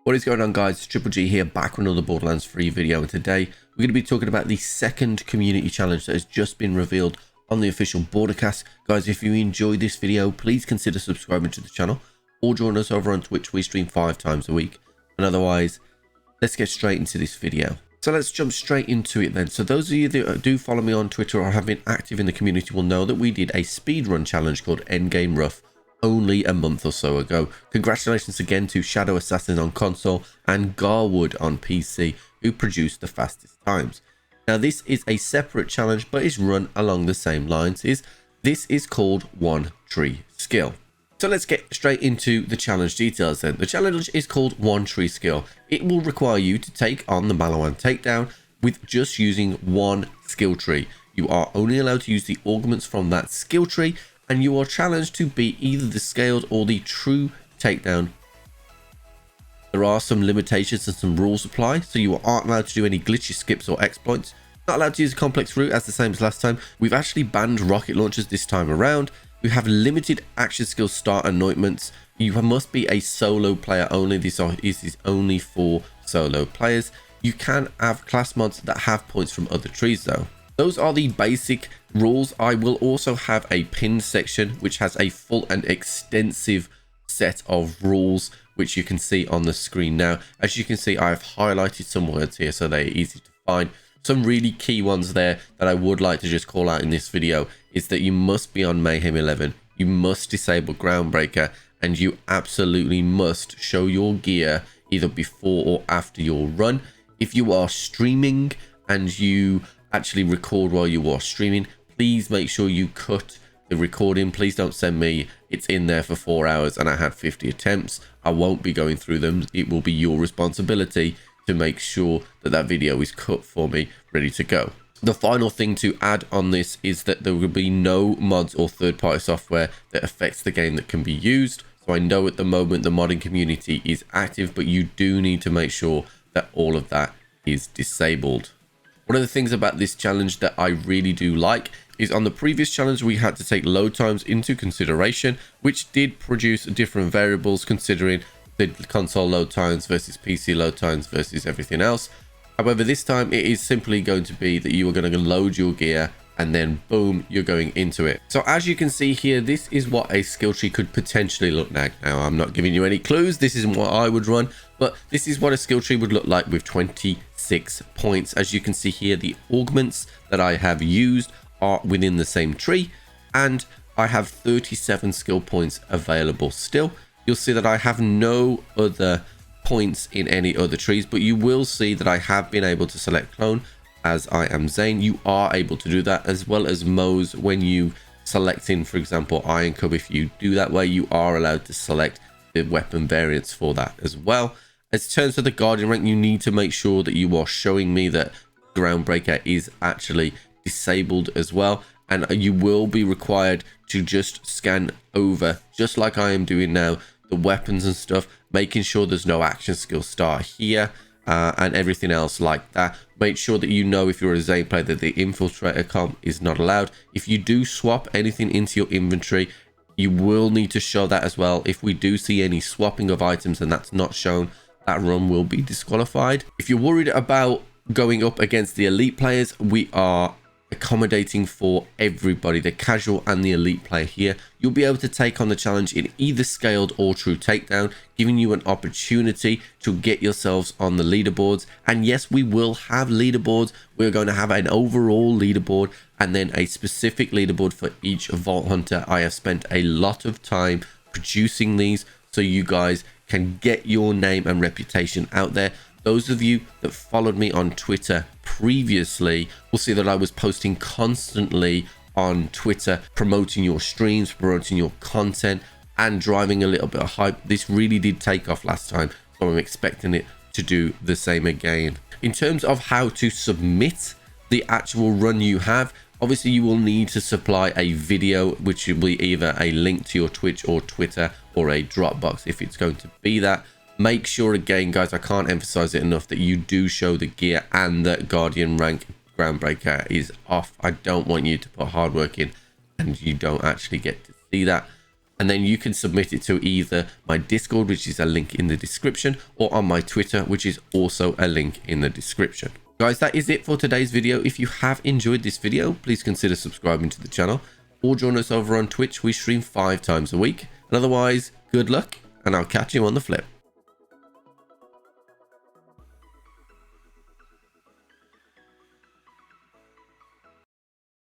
What is going on, guys? Triple G here, back with another Borderlands 3 video, and today we're going to be talking about the second community challenge that has just been revealed on the official Bordercast. Guys, if you enjoyed this video, please consider subscribing to the channel or join us over on Twitch. We stream 5 times a week, and otherwise, let's get straight into this video. So let's jump straight into it then. So those of you that do follow me on Twitter or have been active in the community will know that we did a speedrun challenge called Endgame Rough only a month or so ago. Congratulations again to Shadow Assassin on console and Garwood on PC, who produced the fastest times. Now this is a separate challenge, but is run along the same lines. This is called One Tree Skill. So let's get straight into the challenge details then. The challenge is called One Tree Skill. It will require you to take on the Maliwan Takedown with just using one skill tree. You are only allowed to use the augments from that skill tree, and you are challenged to beat either the scaled or the true takedown. There are some limitations and some rules apply, so you aren't allowed to do any glitchy skips or exploits. Not allowed to use a complex route as the same as last time. We've actually banned rocket launchers this time around. We have limited action skill start anointments. You must be a solo player only. This is only for solo players. You can have class mods that have points from other trees though. Those are the basic rules. I will also have a pinned section which has a full and extensive set of rules which you can see on the screen now. As you can see, I've highlighted some words here so they're easy to find. Some really key ones there that I would like to just call out in this video is that you must be on Mayhem 11, you must disable Groundbreaker, and you absolutely must show your gear either before or after your run. If you are streaming and you actually record while you are streaming, please make sure you cut the recording. Please don't send me it's in there for 4 hours and I had 50 attempts. I won't be going through them. It will be your responsibility to make sure that that video is cut for me, ready to go. The final thing to add on this is that there will be no mods or third-party software that affects the game that can be used. So I know at the moment the modding community is active, but you do need to make sure that all of that is disabled. One of the things about this challenge that I really do like is on the previous challenge we had to take load times into consideration, which did produce different variables considering the console load times versus PC load times versus everything else. However, this time it is simply going to be that you are going to load your gear and then boom, you're going into it. So as you can see here, this is what a skill tree could potentially look like. Now I'm not giving you any clues, this isn't what I would run, but this is what a skill tree would look like with 26 points. As you can see here, the augments that I have used are within the same tree, and I have 37 skill points available still. You'll see that I have no other points in any other trees, but you will see that I have been able to select clone as I am Zane. You are able to do that, as well as Mo's. When you select in, for example, Iron Cub, if you do that way, you are allowed to select the weapon variants for that as well. As terms for the Guardian rank, you need to make sure that you are showing me that Groundbreaker is actually disabled as well, and you will be required to just scan over, just like I am doing now, the weapons and stuff, making sure there's no action skill start here and everything else like that. Make sure that you know, if you're a Zane player, that the infiltrator comp is not allowed. If you do swap anything into your inventory, you will need to show that as well. If we do see any swapping of items and that's not shown, that run will be disqualified. If you're worried about going up against the elite players, we are accommodating for everybody, the casual and the elite player here. You'll be able to take on the challenge in either scaled or true takedown, giving you an opportunity to get yourselves on the leaderboards. And yes, we will have leaderboards. We're going to have an overall leaderboard and then a specific leaderboard for each Vault Hunter. I have spent a lot of time producing these so you guys can get your name and reputation out there. Those of you that followed me on Twitter previously will see that I was posting constantly on Twitter, promoting your streams, promoting your content, and driving a little bit of hype. This really did take off last time, so I'm expecting it to do the same again. In terms of how to submit the actual run you have, obviously you will need to supply a video, which will be either a link to your Twitch or Twitter or a Dropbox if it's going to be that. Make sure, again guys, I can't emphasize it enough, that you do show the gear and that Guardian rank Groundbreaker is off. I don't want you to put hard work in and you don't actually get to see that. and then you can submit it to either my Discord, which is a link in the description, or on my Twitter, which is also a link in the description. Guys, that is it for today's video. If you have enjoyed this video, please consider subscribing to the channel or join us over on Twitch. We stream 5 times a week. And otherwise, good luck, and I'll catch you on the flip.